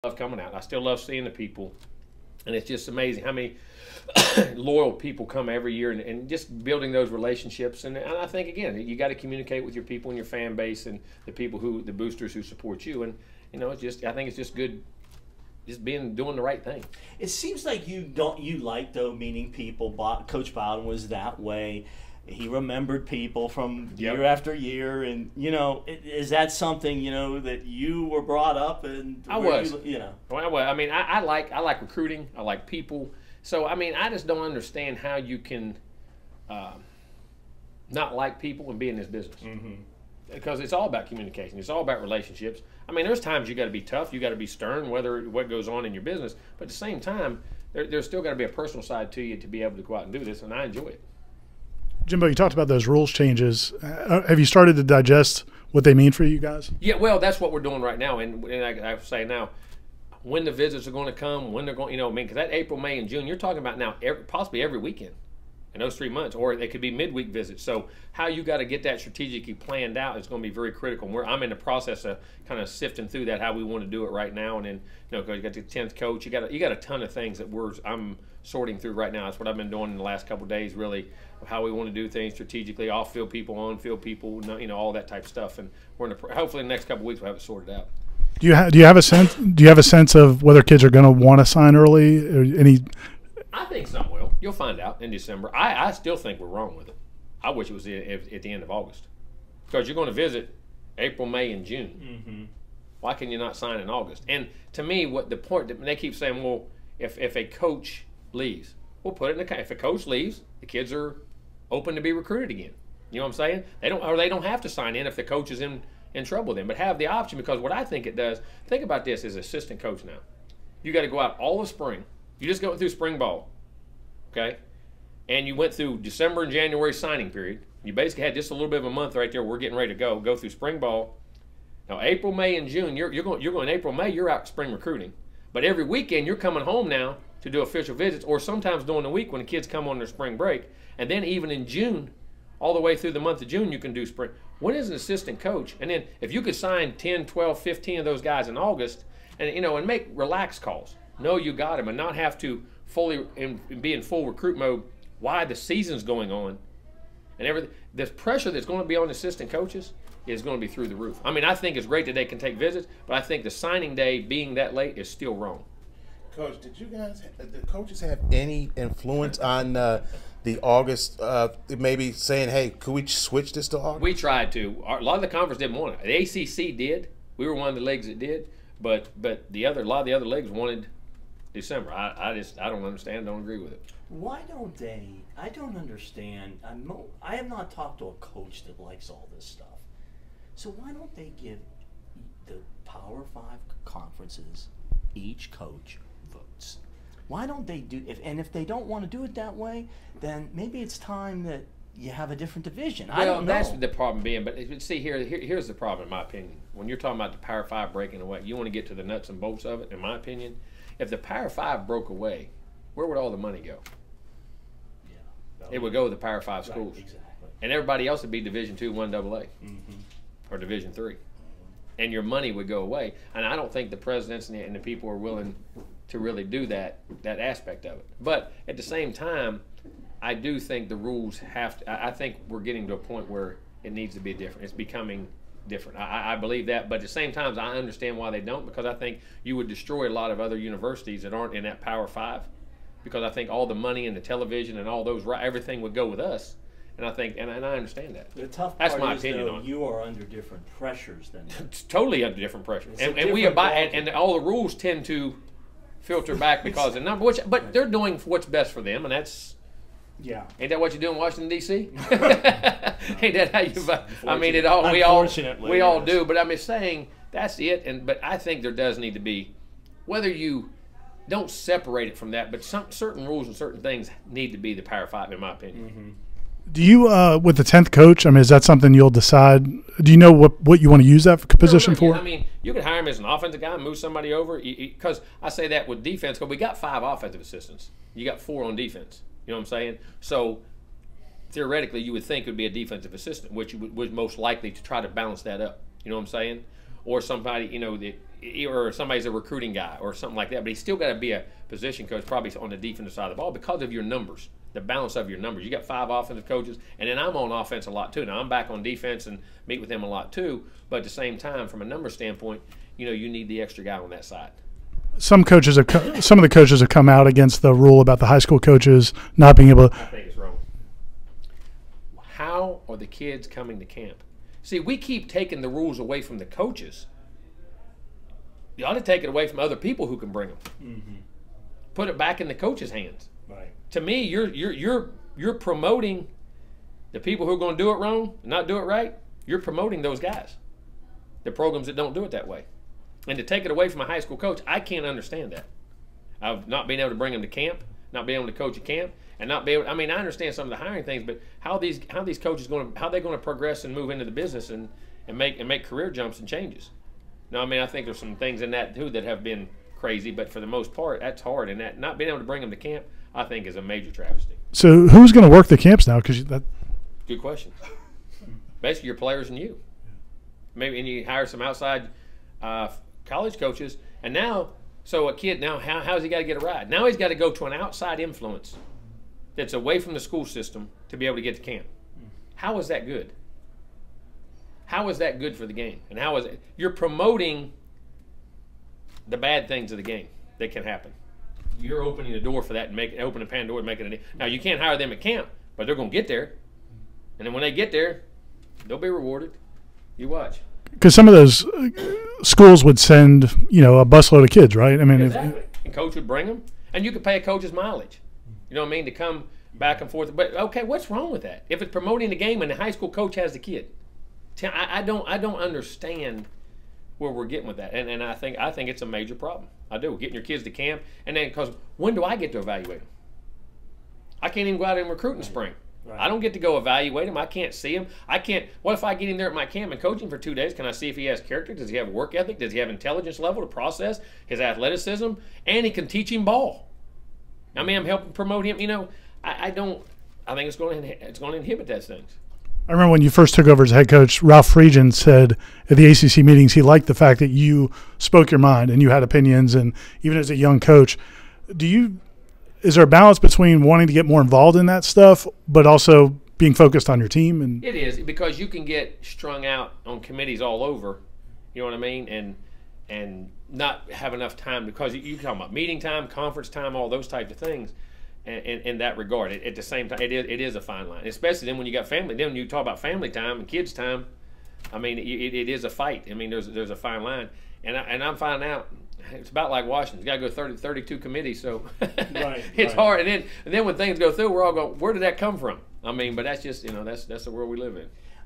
love coming out. I still love seeing the people, and it's just amazing how many loyal people come every year, and just building those relationships. And I think, again, you got to communicate with your people and your fan base and the people the boosters who support you. And it's just, I think it's just good, just doing the right thing. It seems like you like, though, meeting people. Coach Bowden was that way. He remembered people from year after year, and is that something that you were brought up and I was. Well, I mean, I like recruiting. I like people. So I mean, I just don't understand how you can not like people and be in this business. Because it's all about communication. It's all about relationships. I mean, there's times you got to be tough. You got to be stern, what goes on in your business. But at the same time, there's still got to be a personal side to you to be able to go out and do this, and I enjoy it. Jimbo, you talked about those rules changes. Have you started to digest what they mean for you guys? Yeah, well, that's what we're doing right now. And I say now, when the visits are going to come, when they're going, because that April, May, and June, you're talking about now possibly every weekend in those 3 months, or they could be midweek visits. So how you got to get that strategically planned out is going to be very critical. And I'm in the process of kind of sifting through that, how we want to do it right now. And then, because you got the 10th coach, you got a ton of things that I'm sorting through right now. That's what I've been doing in the last couple of days, really, of how we want to do things strategically, off-field people, on-field people, all that type of stuff. And hopefully in the next couple of weeks we'll have it sorted out. Do you have a sense? Do you have a sense of whether kids are going to want to sign early? Or any? I think some will. You'll find out in December. I still think we're wrong with it. I wish it was at the end of August, because you're going to visit April, May, and June. Why can you not sign in August? And to me, what the point that they keep saying, well, if a coach leaves, we'll put it in the if a coach leaves, the kids are open to be recruited again. You know what I'm saying? They don't have to sign in if the coach is in trouble then, but have the option, because what I think it does. Think about this as assistant coach now. You got to go out all of spring. You just go through spring ball, okay? And you went through December and January signing period. You basically had just a little bit of a month right there. We're getting ready to go through spring ball. Now April, May, and June, you're going April, May. You're out spring recruiting, but every weekend you're coming home now to do official visits, or sometimes during the week when the kids come on their spring break, and then even in June, all the way through the month of June, you can do spring. When is an assistant coach? And then if you could sign 10, 12, 15 of those guys in August, and and make relaxed calls. Know you got them, and not have to be in full recruit mode while the season's going on, and everything. The pressure that's going to be on assistant coaches is going to be through the roof. I mean, I think it's great that they can take visits, but I think the signing day being that late is still wrong. Coach, did you guys, the coaches, have any influence on the August? Maybe saying, hey, could we switch this to August? We tried to. A lot of the conference didn't want it. The ACC did. We were one of the leagues that did, but a lot of the other leagues wanted December. I don't understand. Don't agree with it. Why don't they? I don't understand. I have not talked to a coach that likes all this stuff. So why don't they give the Power 5 conferences each coach votes? Why don't they do? If they don't want to do it that way, then maybe it's time that you have a different division. I don't know. That's the problem being. But see, here's the problem, in my opinion. When you're talking about the Power 5 breaking away, you want to get to the nuts and bolts of it. In my opinion, if the Power 5 broke away, where would all the money go? Yeah, it would go to the Power 5 schools, right, exactly. And everybody else would be Division II, 1AA, or Division III, and your money would go away. And I don't think the presidents and the people are willing to really do that aspect of it. But at the same time, I do think the rules have to. I think we're getting to a point where it needs to be different. It's becoming different. I believe that, but at the same time, I understand why they don't, because I think you would destroy a lot of other universities that aren't in that Power 5, because I think all the money and the television and all those, everything would go with us. And I think, and I understand that. The tough That's part my is, opinion though, on it. you are under different pressures than them. It's totally under different pressures, and we different abide, and all the rules tend to filter back because of number. But they're doing what's best for them, and that's. Yeah. Ain't that what you do in Washington D.C.? Ain't that how you? I mean, we all do. But I'm saying that's it. But I think there does need to be, whether you don't separate it from that, but certain rules and certain things need to be the Power 5, in my opinion. Do you, with the 10th coach, I mean, is that something you'll decide? Do you know what you want to use that position for? I mean, you could hire him as an offensive guy and move somebody over. Because I say that with defense, because we got 5 offensive assistants. You got 4 on defense. You know what I'm saying? So theoretically, you would think it would be a defensive assistant, which was most likely to try to balance that up. You know what I'm saying? Or somebody, or somebody's a recruiting guy or something like that, but he's still got to be a position coach, probably on the defensive side of the ball, because of your numbers, the balance of your numbers. You got 5 offensive coaches, and then I'm on offense a lot too. Now I'm back on defense and meet with them a lot too, but at the same time, from a number standpoint, you need the extra guy on that side. Some of the coaches have come out against the rule about the high school coaches not being able to. I think it's wrong. How are the kids coming to camp? See, we keep taking the rules away from the coaches. You ought to take it away from other people who can bring them. Mm-hmm. Put it back in the coaches' hands. Right. To me, you're promoting the people who are going to do it wrong, and not do it right. You're promoting those guys, the programs that don't do it that way. And to take it away from a high school coach, I can't understand that. Of not being able to bring them to camp, not being able to coach a camp, and not be able. I mean, I understand some of the hiring things, but how these coaches how they going to progress and move into the business and make career jumps and changes? No, I mean, I think there's some things in that too that have been crazy, but for the most part, that's hard. And that not being able to bring them to camp, I think, is a major travesty. So who's going to work the camps now? Because that. Good question. Basically, your players and you. Maybe, and you hire some outside college coaches, and now, so a kid now, how's he got to get a ride? Now he's got to go to an outside influence that's away from the school system to be able to get to camp. How is that good? How is that good for the game? And how is it? You're promoting the bad things of the game that can happen. You're opening the door for that and opening Pandora and making it. Now you can't hire them at camp, but they're going to get there, and then when they get there, they'll be rewarded. You watch. Because some of those schools would send, a busload of kids, right? I mean, exactly. And coach would bring them, and you could pay a coach's mileage. You know what I mean, to come back and forth. But okay, what's wrong with that? If it's promoting the game and the high school coach has the kid, I don't understand where we're getting with that. And I think it's a major problem. I do, getting your kids to camp, and then because when do I get to evaluate them? I can't even go out and recruit in the spring. Right. I don't get to go evaluate him. I can't see him. I can't. What if I get him there at my camp and coach him for 2 days? Can I see if he has character? Does he have work ethic? Does he have intelligence level to process his athleticism? And he can teach him ball. I mean, I'm helping promote him. I don't. I think it's going to inhibit those things. I remember when you first took over as head coach, Ralph Friedgen said at the ACC meetings he liked the fact that you spoke your mind and you had opinions, and even as a young coach, is there a balance between wanting to get more involved in that stuff, but also being focused on your team? And it is, because you can get strung out on committees all over, you know what I mean, and not have enough time, because you talk about meeting time, conference time, all those types of things. In that regard, at the same time, it is a fine line, especially then when you got family. Then when you talk about family time and kids time, I mean, it is a fight. I mean, there's a fine line, and I'm finding out. It's about like Washington. You got to go 32 committees, so it's hard. And then when things go through, we're all going, where did that come from? I mean, but that's just that's the world we live in.